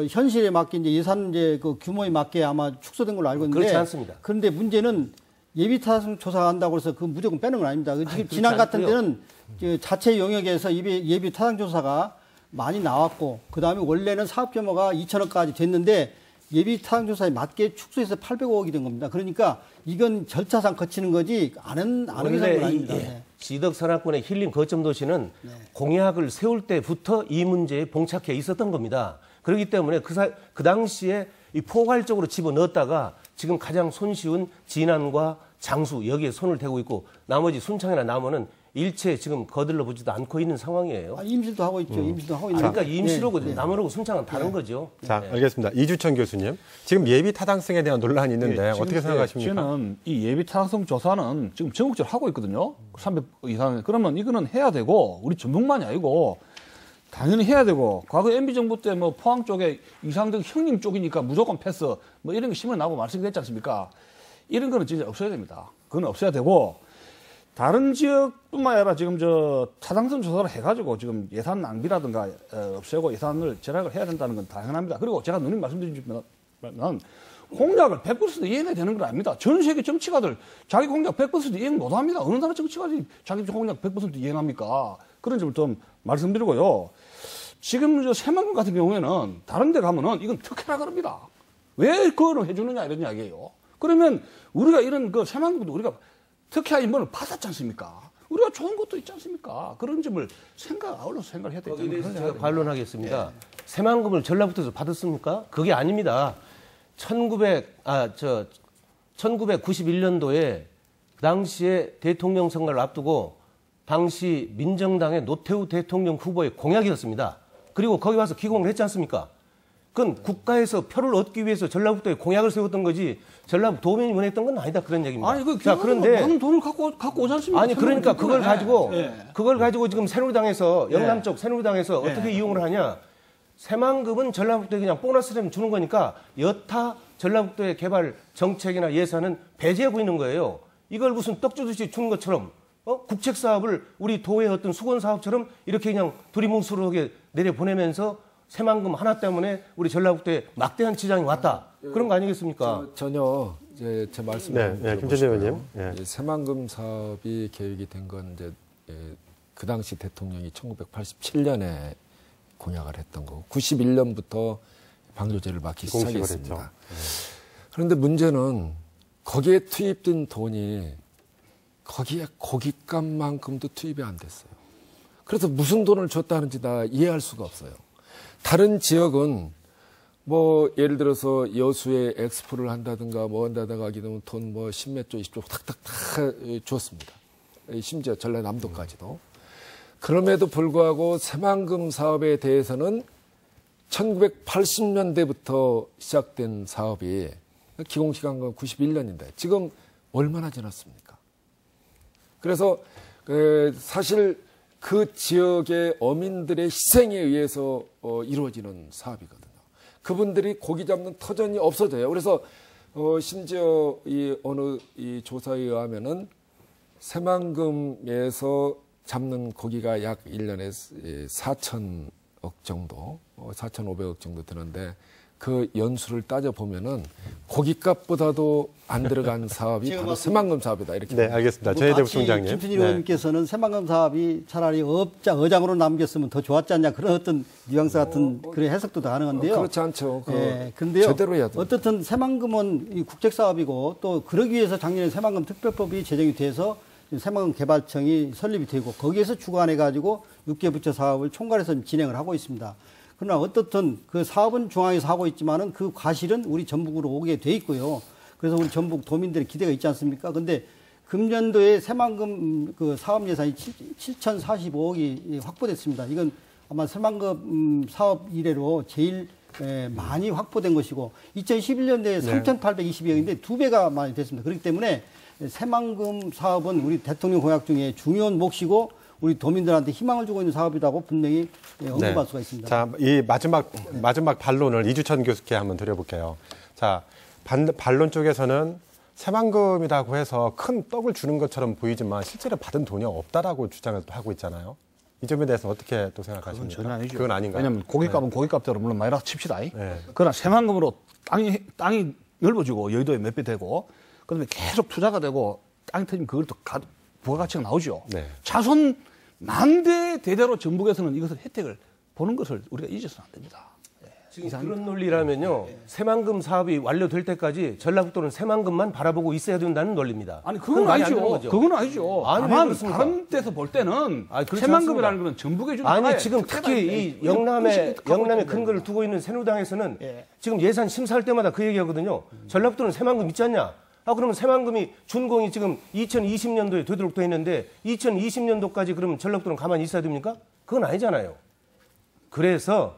현실에 맞게 이제 예산 그 규모에 맞게 아마 축소된 걸로 알고 있는데 그렇지 않습니다. 그런데 문제는 예비타당 조사한다고 해서 그 무조건 빼는 건 아닙니다. 지금 지난 같은 데는 자체 영역에서 예비타당 조사가 많이 나왔고 그다음에 원래는 사업 규모가 2천억까지 됐는데 예비타당 조사에 맞게 축소해서 800억이 된 겁니다. 그러니까 이건 절차상 거치는 거지 안 하게 된 건 아닙니다. 지덕산악권의 힐링 거점 도시는 공약을 세울 때부터 이 문제에 봉착해 있었던 겁니다. 그렇기 때문에 그 당시에 이 포괄적으로 집어넣었다가 지금 가장 손쉬운 진안과 장수 여기에 손을 대고 있고 나머지 순창이나 남원은 일체 지금 거들러 보지도 않고 있는 상황이에요. 임실도 하고 있죠. 임실도 하고 있는. 그러니까 임실하고 남원하고 순창은 다른 거죠. 자, 알겠습니다. 이주천 교수님, 지금 예비 타당성에 대한 논란이 있는데 어떻게 생각하십니까? 저는 이 예비 타당성 조사는 지금 전국적으로 하고 있거든요. 300 이상. 그러면 이거는 해야 되고 우리 전북만이 아니고 당연히 해야 되고 과거 MB 정부 때 뭐 포항 쪽에 이상적 형님 쪽이니까 무조건 패스 뭐 이런 게 신문 나오고 말씀드렸지 않습니까? 이런 거는 진짜 없어야 됩니다. 그건 없어야 되고. 다른 지역뿐만 아니라 지금 타당성 조사를 해가지고 지금 예산 낭비라든가 없애고 예산을 절약을 해야 된다는 건 당연합니다. 그리고 제가 누님 말씀드리지만 공약을 100% 이행해야 되는 건 아닙니다. 전 세계 정치가들 자기 공약 100% 이행 못합니다. 어느 나라 정치가들이 자기 공약 100% 이행합니까? 그런 점을 좀 말씀드리고요. 지금 새만금 같은 경우에는 다른 데 가면은 이건 특혜라 그럽니다. 왜 그거를 해주느냐 이런 이야기예요. 그러면 우리가 이런 새만금도 우리가 특혜 인본을 받았지 않습니까? 우리가 좋은 것도 있지 않습니까? 그런 점을 아울러서 생각해야 되지 않습니까? 제가 반론하겠습니다. 새만금을 전라북도에서 받았습니까? 그게 아닙니다. 1991년도에 그 당시에 대통령 선거를 앞두고 당시 민정당의 노태우 대통령 후보의 공약이었습니다. 그리고 거기 와서 기공을 했지 않습니까? 그건 국가에서 표를 얻기 위해서 전라북도에 공약을 세웠던 거지 전라북 도민이 원했던 건 아니다 그런 얘기입니다. 아니 그런데 많은 돈을 갖고 오지 않습니까? 아니 그러니까 그걸 가지고 지금 새누리당에서 영남 쪽 새누리당에서 어떻게 이용을 하냐? 새만금은 전라북도에 그냥 보너스를 주는 거니까 여타 전라북도의 개발 정책이나 예산은 배제하고 있는 거예요. 이걸 무슨 떡주듯이 주는 것처럼 국책 사업을 우리 도의 어떤 수건 사업처럼 이렇게 그냥 두리뭉술하게 내려보내면서 새만금 하나 때문에 우리 전라북도에 막대한 지장이 왔다. 그런 거 아니겠습니까? 전혀 제 말씀을 김천재 의원님. 새만금 사업이 계획이 된 건 이제 그 당시 대통령이 1987년에 공약을 했던 거고 91년부터 방조제를 막기 시작했습니다. 그런데 문제는 거기에 투입된 돈이 거기에 고깃값만큼도 투입이 안 됐어요. 그래서 무슨 돈을 줬다는지 다 이해할 수가 없어요. 다른 지역은 뭐 예를 들어서 여수에 엑스포를 한다든가 뭐 한다든가 하게 되면 돈 뭐 10몇 조, 20조 탁탁탁 줬습니다. 심지어 전라남도까지도. 그럼에도 불구하고 새만금 사업에 대해서는 1980년대부터 시작된 사업이 기공시간은 91년인데 지금 얼마나 지났습니까? 그래서 사실 그 지역의 어민들의 희생에 의해서 이루어지는 사업이거든요. 그분들이 고기 잡는 터전이 없어져요. 그래서 심지어 어느 조사에 의하면은 새만금에서 잡는 고기가 약 1년에 4천억 정도, 4,500억 정도 되는데 그 연수를 따져보면은 고깃값보다도 안 들어간 사업이 바로 새만금 사업이다. 이렇게. 네, 알겠습니다. 전혜대 부총장님. 김순일 의원님께서는 새만금 사업이 차라리 어장으로 남겼으면 더 좋았지 않냐 그런 어떤 뉘앙스 같은 그런 해석도 가능한데요. 그렇지 않죠. 그런데요. 제대로 해야 돼. 어떻든 새만금은 이 국책 사업이고 또 그러기 위해서 작년에 새만금 특별법이 제정이 돼서 새만금 개발청이 설립이 되고 거기에서 주관해 가지고 6개 부처 사업을 총괄해서 진행을 하고 있습니다. 그러나 어떻든 그 사업은 중앙에서 하고 있지만은 그 과실은 우리 전북으로 오게 돼 있고요. 그래서 우리 전북 도민들의 기대가 있지 않습니까? 근데 금년도에 새만금 그 사업 예산이 7,045억이 확보됐습니다. 이건 아마 새만금 사업 이래로 제일 많이 확보된 것이고 2011년도에 3,820억인데 2배가 많이 됐습니다. 그렇기 때문에 새만금 사업은 우리 대통령 공약 중에 중요한 몫이고 우리 도민들한테 희망을 주고 있는 사업이라고 분명히 언급할 수가 있습니다. 자, 이 마지막 반론을 이주천 교수께 한번 드려볼게요. 자, 반론 쪽에서는 새만금이라고 해서 큰 떡을 주는 것처럼 보이지만 실제로 받은 돈이 없다라고 주장을 또 하고 있잖아요. 이 점에 대해서 어떻게 또 생각하십니까? 그건 전혀 아니죠. 그건 아닌가요? 왜냐하면 고깃값은 고깃값대로 물론 많이 나서 칩시다. 그러나 새만금으로 땅이 넓어지고 여의도에 몇 배 되고 그다음에 계속 투자가 되고 땅이 터지면 그걸 또 부가가치가 나오죠. 네. 자손 만대 대대로 전북에서는 이것을 혜택을 보는 것을 우리가 잊어서는 안 됩니다. 지금 그런 논리라면요. 새만금 사업이 완료될 때까지 전라북도는 새만금만 바라보고 있어야 된다는 논리입니다. 아니 그건 아니죠. 그건 아니죠. 아니, 다만 다른 데서 볼 때는 새만금이라는 것은 전북에 주는 아니 지금 특히 이 영남에 근거를 두고 있는 새누리당에서는 지금 예산 심사할 때마다 그 얘기하거든요. 전라북도는 새만금 있지 않냐? 그러면 새만금이 준공이 지금 2020년도에 되도록 돼 있는데 2020년도까지 그러면 전라북도는 가만히 있어야 됩니까? 그건 아니잖아요. 그래서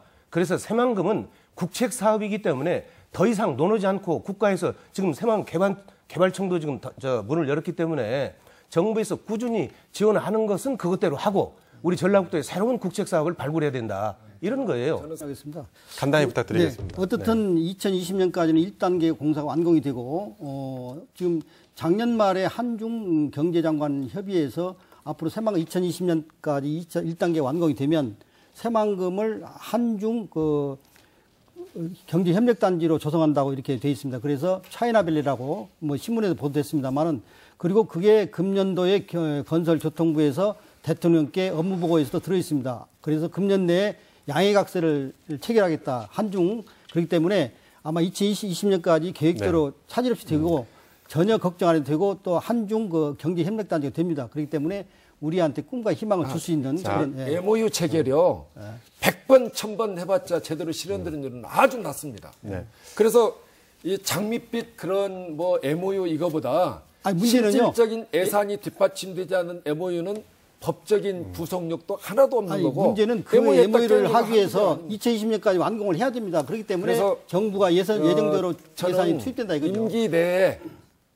새만금은 국책 사업이기 때문에 더 이상 논하지 않고 국가에서 지금 새만금 개발청도 지금 문을 열었기 때문에 정부에서 꾸준히 지원하는 것은 그것대로 하고 우리 전라북도에 새로운 국책 사업을 발굴해야 된다. 이런 거예요. 하겠습니다. 간단히 부탁드리겠습니다. 네, 어떻든 2020년까지는 1단계 공사가 완공이 되고 지금 작년 말에 한중 경제장관 협의에서 앞으로 새만금 2020년까지 1단계 완공이 되면 새만금을 한중 경제협력단지로 조성한다고 이렇게 돼 있습니다. 그래서 차이나밸리라고 뭐 신문에도 보도됐습니다만은 그리고 그게 금년도에 건설교통부에서 대통령께 업무보고에서도 들어 있습니다. 그래서 금년 내에 양해각서를 체결하겠다. 한중. 그렇기 때문에 아마 2020년까지 계획대로 차질 없이 되고 전혀 걱정 안 해도 되고 또 한중 경제협력단지가 됩니다. 그렇기 때문에 우리한테 꿈과 희망을 줄 수 있는 그런 MOU 체결이요. 100번, 1000번 해봤자 제대로 실현되는 일은 아주 낮습니다. 그래서 이 장밋빛 그런 뭐 MOU 이거보다 문제는요. 실질적인 예산이 뒷받침되지 않은 MOU는 법적인 구속력도 하나도 없는 거고. 문제는 그 MOU를 하기 위해서 2020년까지 완공을 해야 됩니다. 그렇기 때문에 정부가 예정대로 예산이 투입된다 이거죠. 임기 내에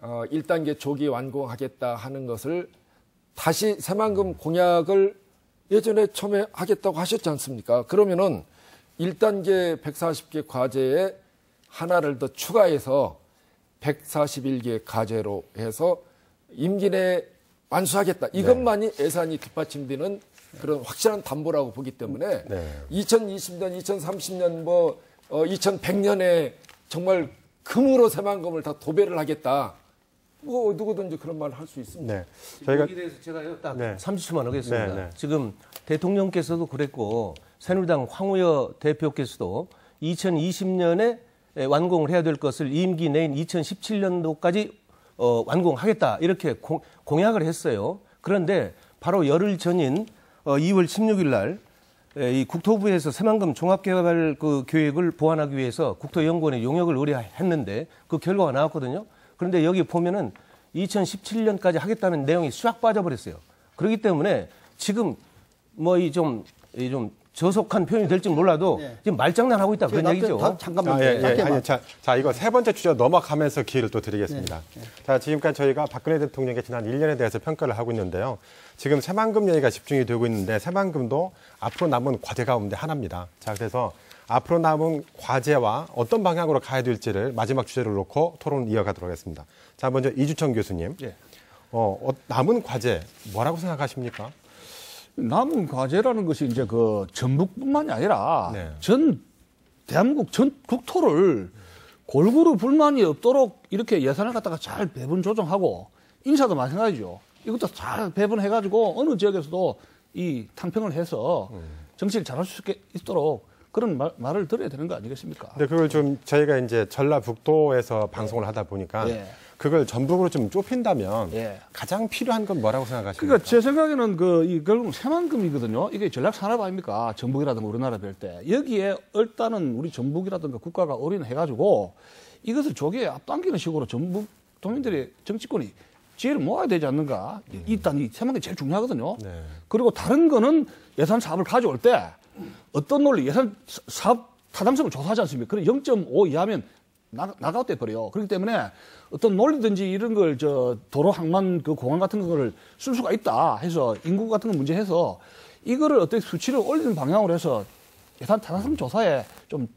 1단계 조기 완공하겠다 하는 것을 다시 새만금 공약을 예전에 처음에 하겠다고 하셨지 않습니까? 그러면은 1단계 140개 과제에 하나를 더 추가해서 141개 과제로 해서 임기 내에 완수하겠다. 이것만이 예산이 뒷받침되는 그런 확실한 담보라고 보기 때문에 2020년, 2030년, 2100년에 정말 금으로 새만금을 다 도배를 하겠다. 뭐 누구든지 그런 말을 할 수 있습니다. 네. 저희가 여기에 대해서 제가요 딱 30초만 하겠습니다. 지금 대통령께서도 그랬고 새누리당 황우여 대표께서도 2020년에 완공을 해야 될 것을 임기 내인 2017년도까지 완공하겠다 이렇게 공약을 했어요. 그런데 바로 열흘 전인 2월 16일 날 이 국토부에서 새만금 종합개발 계획을 보완하기 위해서 국토연구원에 용역을 의뢰했는데 그 결과가 나왔거든요. 그런데 여기 보면은 2017년까지 하겠다는 내용이 싹 빠져버렸어요. 그렇기 때문에 지금 뭐 좀 저속한 표현이 될지 몰라도 지금 말장난하고 있다 그런 얘기죠. 잠깐만요. 자, 이거 세 번째 주제 넘어가면서 기회를 또 드리겠습니다. 자, 지금까지 저희가 박근혜 대통령의 지난 1년에 대해서 평가를 하고 있는데요. 지금 새만금 얘기가 집중이 되고 있는데 새만금도 앞으로 남은 과제 가운데 하나입니다. 자, 그래서 앞으로 남은 과제와 어떤 방향으로 가야 될지를 마지막 주제를 놓고 토론을 이어가도록 하겠습니다. 자, 먼저 이주천 교수님. 남은 과제 뭐라고 생각하십니까? 남은 과제라는 것이 이제 전북뿐만이 아니라 전 대한민국 전 국토를 골고루 불만이 없도록 이렇게 예산을 갖다가 잘 배분 조정하고 인사도 마찬가지죠. 이것도 잘 배분해가지고 어느 지역에서도 이 탕평을 해서 정치를 잘할 수 있도록 그런 말을 들어야 되는 거 아니겠습니까? 근데 그걸 좀 저희가 이제 전라북도에서 방송을 하다 보니까 그걸 전북으로 좀 좁힌다면 가장 필요한 건 뭐라고 생각하십니까? 그러니까 제 생각에는 결국 새만금이거든요. 이게 전략 산업 아닙니까? 전북이라든가 우리나라 별 때. 여기에 일단은 우리 전북이라든가 국가가 올인해가지고 이것을 조기에 앞당기는 식으로 전북 도민들의 정치권이 지혜를 모아야 되지 않는가. 일단 이 새만금이 제일 중요하거든요. 네. 그리고 다른 거는 예산 사업을 가져올 때 어떤 논리 예산 사업 타당성을 조사하지 않습니까? 그럼 0.5 이하면 나가웃돼 버려요. 그렇기 때문에 어떤 논리든지 이런 걸 도로 항만 그 공항 같은 거를 쓸 수가 있다 해서 인구 같은 거 문제해서 이거를 어떻게 수치를 올리는 방향으로 해서 예산 타당성 조사에 좀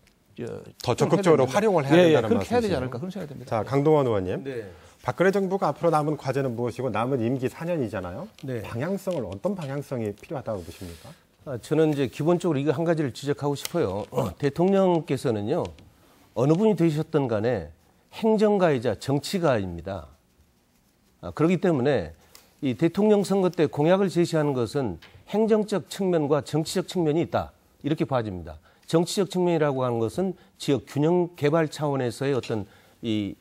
더 적극적으로 활용을 해야 된다는 그렇게 해야 되지 말씀이시죠? 않을까 그런 생각이 듭니다. 자, 강동원 의원님. 네. 박근혜 정부가 앞으로 남은 과제는 무엇이고 남은 임기 4년이잖아요. 네. 방향성을 어떤 방향성이 필요하다고 보십니까? 저는 이제 기본적으로 이거 한 가지를 지적하고 싶어요. 대통령께서는요, 어느 분이 되셨던 간에 행정가이자 정치가입니다. 그렇기 때문에 이 대통령 선거 때 공약을 제시하는 것은 행정적 측면과 정치적 측면이 있다. 이렇게 봐집니다. 정치적 측면이라고 하는 것은 지역 균형 개발 차원에서의 어떤 이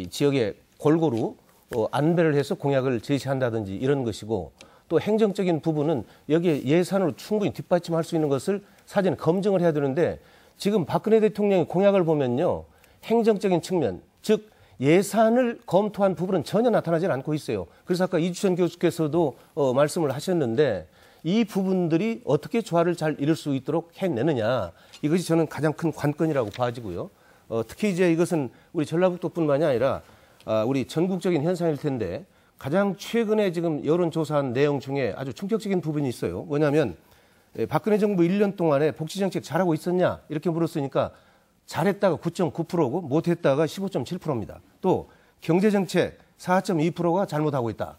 지역에 골고루 안배를 해서 공약을 제시한다든지 이런 것이고 또 행정적인 부분은 여기에 예산으로 충분히 뒷받침할 수 있는 것을 사전에 검증을 해야 되는데 지금 박근혜 대통령의 공약을 보면요. 행정적인 측면, 즉 예산을 검토한 부분은 전혀 나타나지 않고 있어요. 그래서 아까 이주천 교수께서도 말씀을 하셨는데 이 부분들이 어떻게 조화를 잘 이룰 수 있도록 해내느냐. 이것이 저는 가장 큰 관건이라고 봐지고요. 특히 이제 이것은 우리 전라북도뿐만이 아니라 우리 전국적인 현상일 텐데 가장 최근에 지금 여론조사한 내용 중에 아주 충격적인 부분이 있어요. 뭐냐면 박근혜 정부 1년 동안에 복지정책 잘하고 있었냐 이렇게 물었으니까 잘했다가 9.9%고 못했다가 15.7%입니다. 또 경제정책 4.2%가 잘못하고 있다.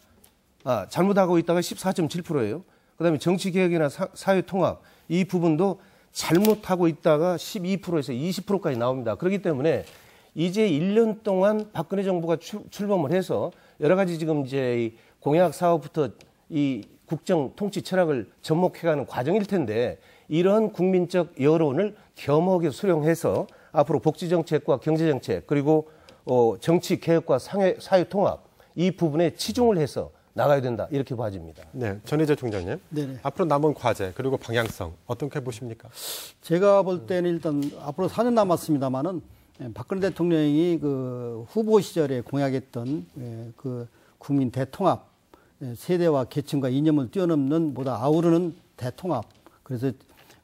잘못하고 있다가 14.7%예요. 그다음에 정치개혁이나 사회통합 이 부분도 잘못하고 있다가 12%에서 20%까지 나옵니다. 그렇기 때문에 이제 1년 동안 박근혜 정부가 출범을 해서 여러 가지 지금 이제 이 공약 사업부터 이 국정 통치 철학을 접목해가는 과정일 텐데 이런 국민적 여론을 겸허하게 수용해서 앞으로 복지정책과 경제정책 그리고 정치 개혁과 사회 통합 이 부분에 치중을 해서 나가야 된다 이렇게 봐집니다. 네, 전희재 총장님. 네네. 앞으로 남은 과제 그리고 방향성 어떻게 보십니까? 제가 볼 때는 일단 앞으로 4년 남았습니다만은 박근혜 대통령이 그 후보 시절에 공약했던 그 국민 대통합, 세대와 계층과 이념을 뛰어넘는 보다 아우르는 대통합. 그래서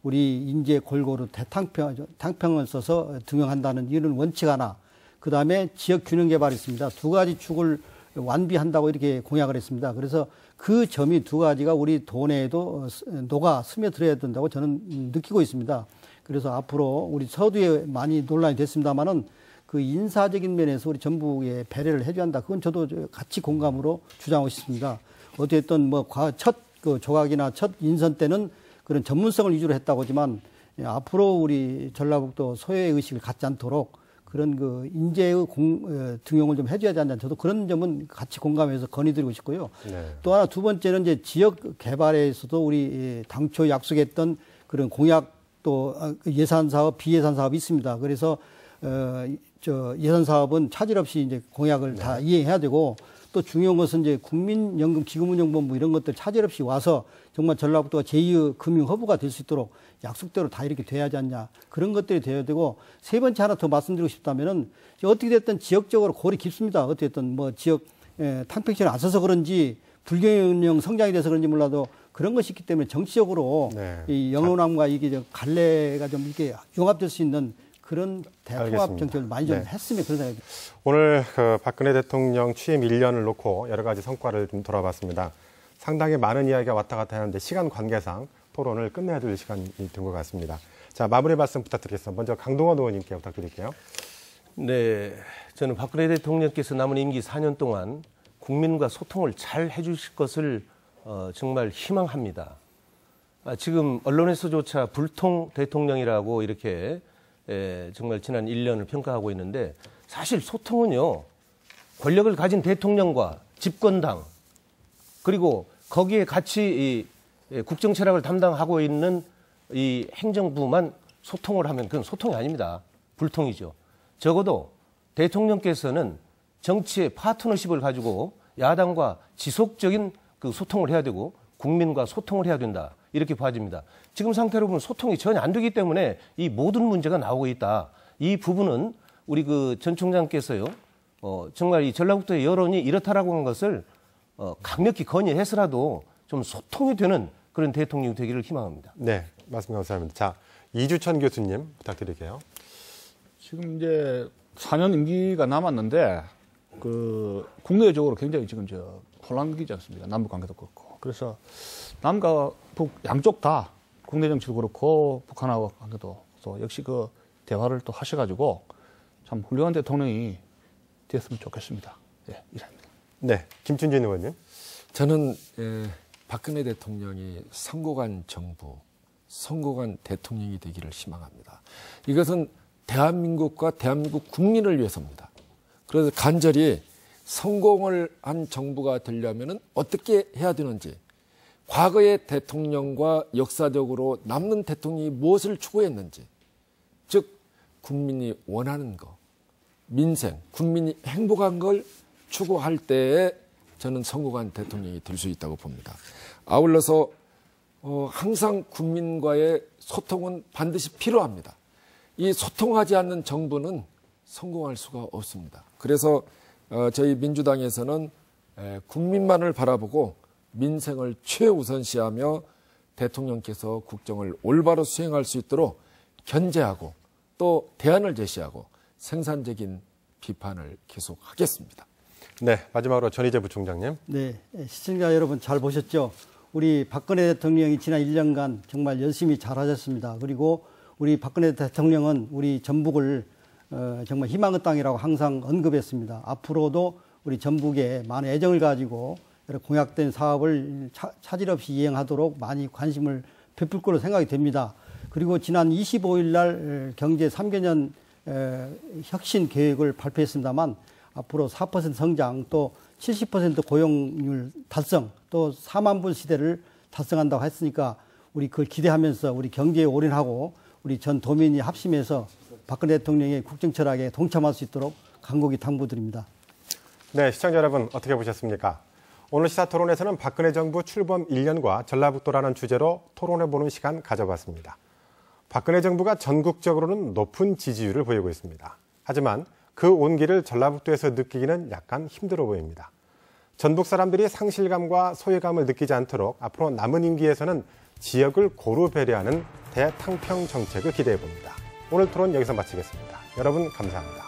우리 인재 골고루 대탕평을 써서 등용한다는 이런 원칙 하나. 그 다음에 지역 균형 개발이 있습니다. 두 가지 축을 완비한다고 이렇게 공약을 했습니다. 그래서 그 점이 두 가지가 우리 도내에도 녹아 스며들어야 된다고 저는 느끼고 있습니다. 그래서 앞으로 우리 서두에 많이 논란이 됐습니다만은 그 인사적인 면에서 우리 전북에 배려를 해줘야 한다. 그건 저도 같이 공감으로 주장하고 싶습니다. 어쨌든 뭐 첫 그 조각이나 첫 인선 때는 그런 전문성을 위주로 했다고 하지만 앞으로 우리 전라북도 소외 의식을 갖지 않도록 그런 그 인재의 등용을 좀 해줘야 되지 않나. 저도 그런 점은 같이 공감해서 건의드리고 싶고요. 네. 또 하나 두 번째는 이제 지역 개발에서도 우리 당초 약속했던 그런 공약 또 예산 사업, 비예산 사업이 있습니다. 그래서 예산 사업은 차질 없이 이제 공약을 다 이행해야 되고 또 중요한 것은 이제 국민연금 기금운용본부 이런 것들 차질 없이 와서 정말 전라북도가 제2의 금융허브가 될 수 있도록 약속대로 다 이렇게 돼야 하지 않냐. 그런 것들이 돼야 되고 세 번째 하나 더 말씀드리고 싶다면은 어떻게 됐든 지역적으로 골이 깊습니다. 어떻게 됐든 뭐 지역 탕평시를 안 써서 그런지 불균형 성장이 돼서 그런지 몰라도 그런 것이 있기 때문에 정치적으로 이 영호남과 이게 갈래가 좀 이렇게 융합될 수 있는 그런 대통합 정책을 많이 좀 했으면 그런 생각이 듭니다. 오늘 그 박근혜 대통령 취임 1년을 놓고 여러 가지 성과를 좀 돌아봤습니다. 상당히 많은 이야기가 왔다 갔다 하는데 시간 관계상 토론을 끝내야 될 시간이 된 것 같습니다. 자, 마무리 말씀 부탁드리겠습니다. 먼저 강동원 의원님께 부탁드릴게요. 네, 저는 박근혜 대통령께서 남은 임기 4년 동안 국민과 소통을 잘 해주실 것을 정말 희망합니다. 지금 언론에서조차 불통 대통령이라고 이렇게 정말 지난 1년을 평가하고 있는데 사실 소통은요. 권력을 가진 대통령과 집권당 그리고 거기에 같이 이 국정 철학을 담당하고 있는 이 행정부만 소통을 하면 그건 소통이 아닙니다. 불통이죠. 적어도 대통령께서는 정치의 파트너십을 가지고 야당과 지속적인 그 소통을 해야 되고 국민과 소통을 해야 된다. 이렇게 봐집니다. 지금 상태로 보면 소통이 전혀 안 되기 때문에 이 모든 문제가 나오고 있다. 이 부분은 우리 그 전 총장께서요. 정말 이 전라북도의 여론이 이렇다라고 하는 것을 강력히 건의해서라도 좀 소통이 되는 그런 대통령이 되기를 희망합니다. 네, 말씀 감사합니다. 자, 이주천 교수님 부탁드릴게요. 지금 이제 4년 임기가 남았는데 국내적으로 굉장히 지금 혼란기지 않습니까? 남북 관계도 그렇고. 그래서 남과 북 양쪽 다 국내 정치도 그렇고 북한하고 관계도 또 역시 그 대화를 또 하셔가지고 참 훌륭한 대통령이 됐으면 좋겠습니다. 예, 이상입니다. 네, 김춘진 의원님. 저는 박근혜 대통령이 선거간 정부, 선거간 대통령이 되기를 희망합니다. 이것은 대한민국과 대한민국 국민을 위해서입니다. 그래서 간절히 성공을 한 정부가 되려면 어떻게 해야 되는지, 과거의 대통령과 역사적으로 남는 대통령이 무엇을 추구했는지, 즉 국민이 원하는 거, 민생, 국민이 행복한 걸 추구할 때에 저는 성공한 대통령이 될 수 있다고 봅니다. 아울러서 항상 국민과의 소통은 반드시 필요합니다. 이 소통하지 않는 정부는 성공할 수가 없습니다. 그래서 저희 민주당에서는 국민만을 바라보고 민생을 최우선시하며 대통령께서 국정을 올바로 수행할 수 있도록 견제하고 또 대안을 제시하고 생산적인 비판을 계속하겠습니다. 네, 마지막으로 전희재 부총장님. 네, 시청자 여러분 잘 보셨죠? 우리 박근혜 대통령이 지난 1년간 정말 열심히 잘하셨습니다. 그리고 우리 박근혜 대통령은 우리 전북을 정말 희망의 땅이라고 항상 언급했습니다. 앞으로도 우리 전북에 많은 애정을 가지고 공약된 사업을 차질 없이 이행하도록 많이 관심을 베풀 거로 생각이 됩니다. 그리고 지난 25일 날 경제 3개년 혁신 계획을 발표했습니다만 앞으로 4% 성장 또 70% 고용률 달성 또 4만 불 시대를 달성한다고 했으니까 우리 그걸 기대하면서 우리 경제에 올인하고 우리 전 도민이 합심해서 박근혜 대통령의 국정 철학에 동참할 수 있도록 간곡히 당부드립니다. 네, 시청자 여러분 어떻게 보셨습니까? 오늘 시사토론에서는 박근혜 정부 출범 1년과 전라북도라는 주제로 토론해보는 시간 가져봤습니다. 박근혜 정부가 전국적으로는 높은 지지율을 보이고 있습니다. 하지만 그 온기를 전라북도에서 느끼기는 약간 힘들어 보입니다. 전북 사람들이 상실감과 소외감을 느끼지 않도록 앞으로 남은 임기에서는 지역을 고루 배려하는 대탕평 정책을 기대해 봅니다. 오늘 토론 여기서 마치겠습니다. 여러분 감사합니다.